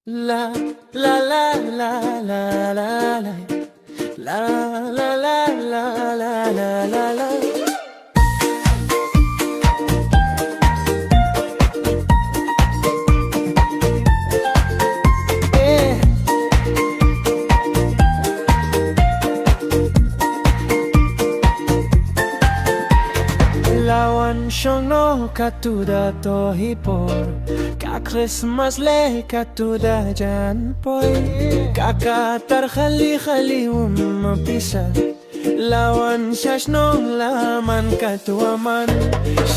La la la la la la la la la la la la la la. Yeah. Lawan shono katuda to hipor ka Christmas le katuda jan poi kaka tar khali pisa lawan shashnong laman katuaman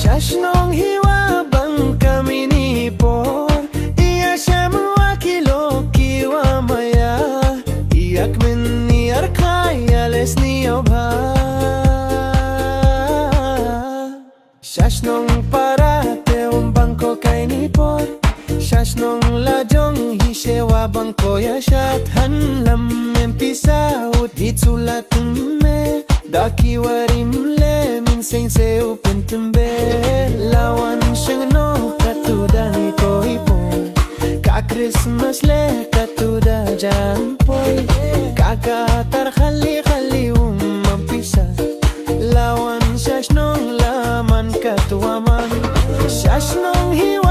shashnong hiwa bang kami ni por iya shamwa kilo kiwa maya iyak min ni arkaya les ni obha Shashnong parate bangko kay nipor Shashnong lajong hishewa bangko yashat Hanlam empisa ut hitsulat me Daki warim le min sing se upentumbe Lawan shengno katuda niko ipo Ka Christmas le katuda jampoi Kaka tar khali mampisa Lawan shashnong laman katuaman Shashnong hiwa